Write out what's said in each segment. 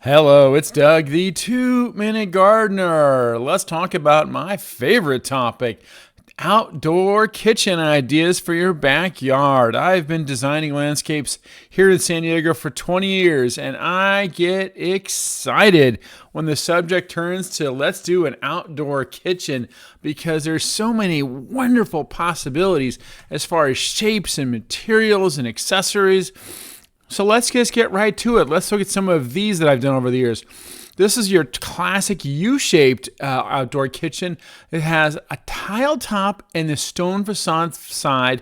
Hello, it's Doug, the 2 Minute Gardener. Let's talk about my favorite topic, outdoor kitchen ideas for your backyard. I've been designing landscapes here in San Diego for 20 years, and I get excited when the subject turns to let's do an outdoor kitchen because there's so many wonderful possibilities as far as shapes and materials and accessories. So let's just get right to it. Let's look at some of these that I've done over the years. This is your classic U-shaped outdoor kitchen. It has a tile top and the stone facade side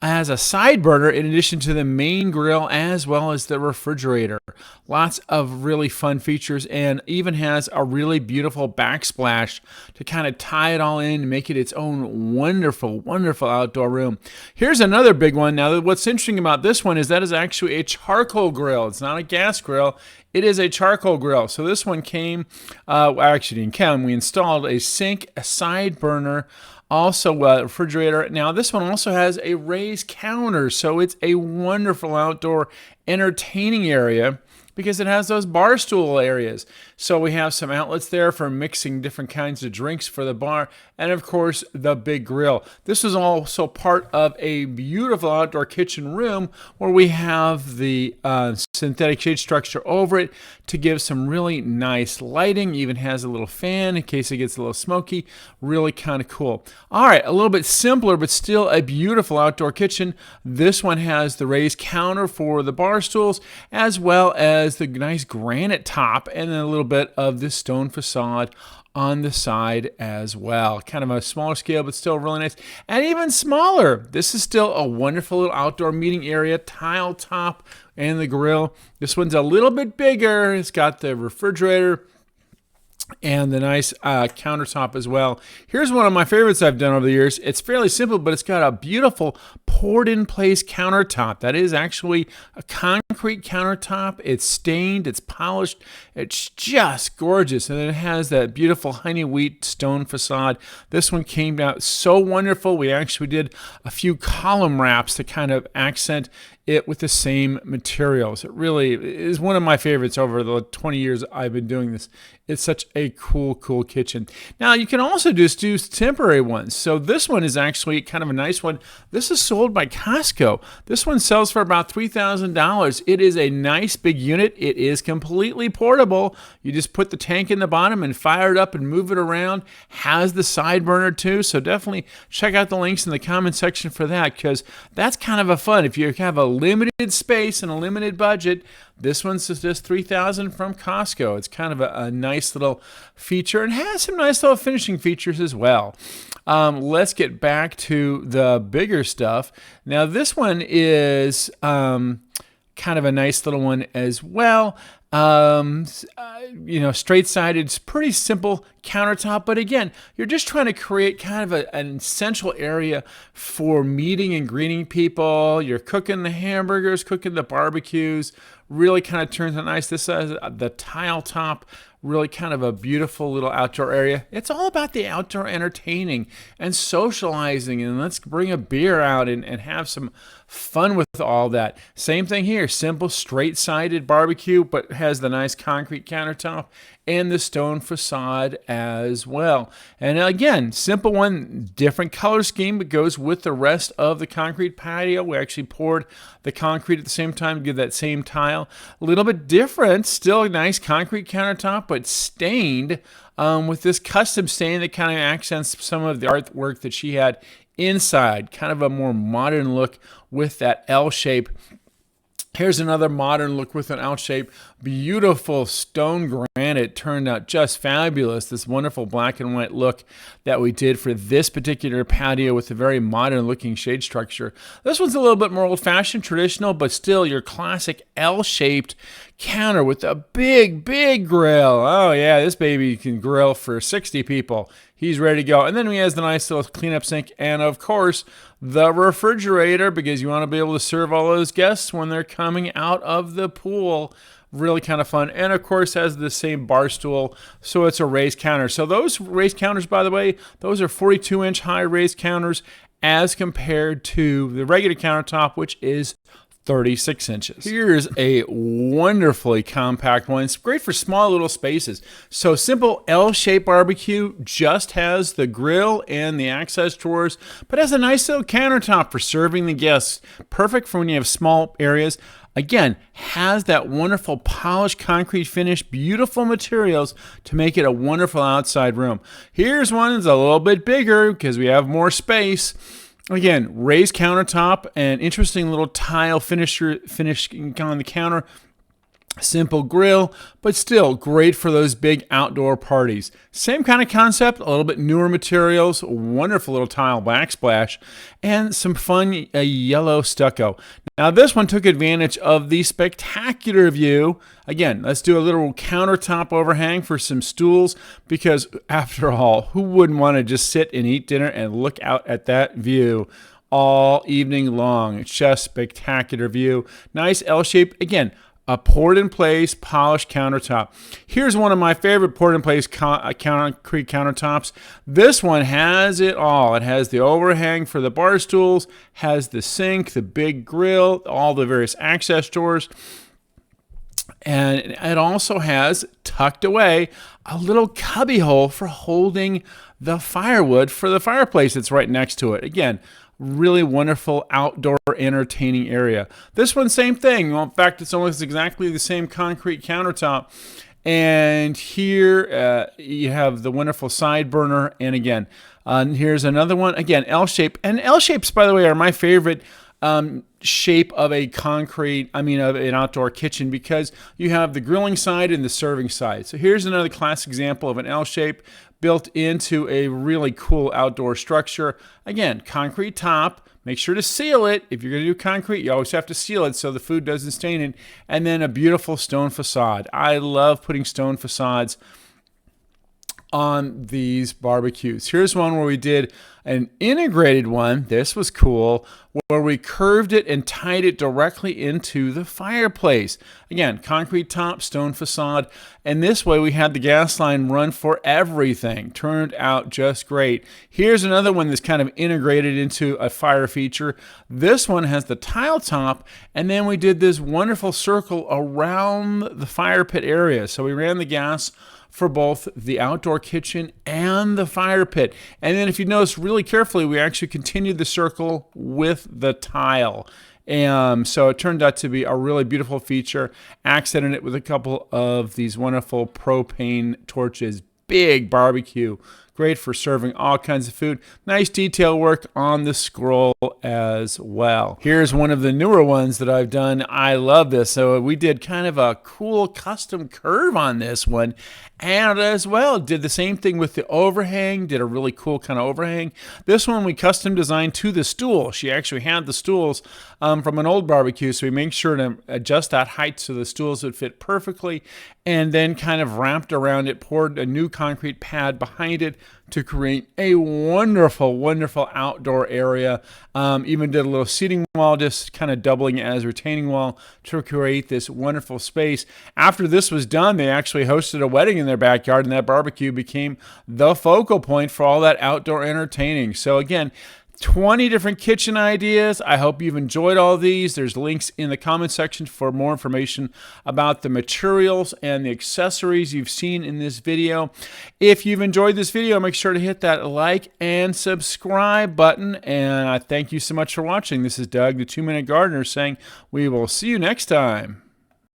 as a side burner in addition to the main grill as well as the refrigerator. Lots of really fun features and even has a really beautiful backsplash to kind of tie it all in and make it its own wonderful, wonderful outdoor room. Here's another big one. Now, what's interesting about this one is that is actually a charcoal grill. It's not a gas grill. It is a charcoal grill. So this one came, actually didn't come. We installed a sink, a side burner, also a refrigerator. Now this one also has a raised counter, so it's a wonderful outdoor entertaining area because it has those bar stool areas. So we have some outlets there for mixing different kinds of drinks for the bar, and of course the big grill. This is also part of a beautiful outdoor kitchen room where we have the synthetic shade structure over it to give some really nice lighting. Even has a little fan in case it gets a little smoky. Really kind of cool. All right, a little bit simpler but still a beautiful outdoor kitchen. This one has the raised counter for the bar stools as well as the nice granite top and then a little bit of the stone facade on the side as well. Kind of a smaller scale, but still really nice. And even smaller, this is still a wonderful little outdoor meeting area, tile top and the grill. This one's a little bit bigger. It's got the refrigerator and the nice countertop as well. Here's one of my favorites I've done over the years. It's fairly simple, but it's got a beautiful poured-in-place countertop. That is actually a concrete countertop. It's stained, it's polished, it's just gorgeous. And then it has that beautiful honey wheat stone facade. This one came out so wonderful. We actually did a few column wraps to kind of accent it with the same materials. It really is one of my favorites over the 20 years I've been doing this. It's such a cool kitchen. Now you can also just do temporary ones. So this one is actually kind of a nice one. This is sold by Costco. This one sells for about $3,000. It is a nice big unit. It is completely portable. You just put the tank in the bottom and fire it up and move it around. Has the side burner too. So definitely check out the links in the comment section for that because that's kind of a fun. If you have a limited space and a limited budget, this one's just $3,000 from Costco. It's kind of a nice little feature and has some nice little finishing features as well. Let's get back to the bigger stuff. Now this one is kind of a nice little one as well. Straight-sided, it's pretty simple countertop, but again, you're just trying to create kind of an essential area for meeting and greeting people. You're cooking the hamburgers, cooking the barbecues, really kind of turns out nice. This has the tile top, really kind of a beautiful little outdoor area. It's all about the outdoor entertaining and socializing, and let's bring a beer out and have some fun with all that. Same thing here, simple straight-sided barbecue, but has the nice concrete countertop and the stone facade as well. And again, simple one, different color scheme, but goes with the rest of the concrete patio. We actually poured the concrete at the same time to give that same tile. A little bit different, still a nice concrete countertop, but stained with this custom stain that kind of accents some of the artwork that she had inside. Kind of a more modern look with that L shape. Here's another modern look with an L shape. Beautiful stone granite, turned out just fabulous. This wonderful black and white look that we did for this particular patio with a very modern looking shade structure. This one's a little bit more old fashioned, traditional, but still your classic L-shaped counter with a big grill. Oh yeah, this baby can grill for 60 people. He's ready to go. And then he has the nice little cleanup sink and, of course, the refrigerator because you want to be able to serve all those guests when they're coming out of the pool. Really kind of fun. And, of course, has the same bar stool, so it's a raised counter. So those raised counters, by the way, those are 42-inch high raised counters as compared to the regular countertop, which is 36 inches. Here's a wonderfully compact one. It's great for small little spaces. So simple L-shaped barbecue, just has the grill and the access drawers, but has a nice little countertop for serving the guests. Perfect for when you have small areas. Again, has that wonderful polished concrete finish, beautiful materials to make it a wonderful outside room. Here's one that's a little bit bigger because we have more space. Again, raised countertop and interesting little tile finish on the counter. Simple grill, but still great for those big outdoor parties. Same kind of concept, a little bit newer materials, wonderful little tile backsplash, and some fun yellow stucco. Now this one took advantage of the spectacular view. Again, let's do a little countertop overhang for some stools, because after all, who wouldn't want to just sit and eat dinner and look out at that view all evening long? It's just spectacular view. Nice L-shape. Again, a poured-in-place polished countertop. Here's one of my favorite poured-in-place concrete countertops. This one has it all. It has the overhang for the bar stools, has the sink, the big grill, all the various access doors, and it also has, tucked away, a little cubby hole for holding the firewood for the fireplace that's right next to it. Again, really wonderful outdoor entertaining area. This one, same thing. Well, in fact, it's almost exactly the same concrete countertop. And here you have the wonderful side burner. And again, here's another one. Again, L-shape. And L-shapes, by the way, are my favorite shape of an outdoor kitchen, because you have the grilling side and the serving side. So here's another classic example of an L-shape built into a really cool outdoor structure. Again, concrete top. Make sure to seal it. If you're going to do concrete, you always have to seal it so the food doesn't stain it. And then a beautiful stone facade. I love putting stone facades on these barbecues. Here's one where we did an integrated one. This was cool, where we curved it and tied it directly into the fireplace. Again, concrete top, stone facade, and this way we had the gas line run for everything. Turned out just great. Here's another one that's kind of integrated into a fire feature. This one has the tile top, and then we did this wonderful circle around the fire pit area. So we ran the gas for both the outdoor kitchen and the fire pit. And then if you notice really carefully, we actually continued the circle with the tile. So it turned out to be a really beautiful feature. Accented it with a couple of these wonderful propane torches. Big barbecue. Great for serving all kinds of food. Nice detail work on the scroll as well. Here's one of the newer ones that I've done. I love this. So we did kind of a cool custom curve on this one. And as well, did the same thing with the overhang. Did a really cool kind of overhang. This one we custom designed to the stool. She actually had the stools from an old barbecue. So we made sure to adjust that height so the stools would fit perfectly. And then kind of wrapped around it, poured a new concrete pad behind it to create a wonderful, wonderful outdoor area. Even did a little seating wall, just kind of doubling it as a retaining wall to create this wonderful space. After this was done, they actually hosted a wedding in their backyard, and that barbecue became the focal point for all that outdoor entertaining. So again, 20 different kitchen ideas. I hope you've enjoyed all these. There's links in the comment section for more information about the materials and the accessories you've seen in this video. If you've enjoyed this video, make sure to hit that like and subscribe button. And I thank you so much for watching. This is Doug, the 2-Minute Gardener, saying we will see you next time.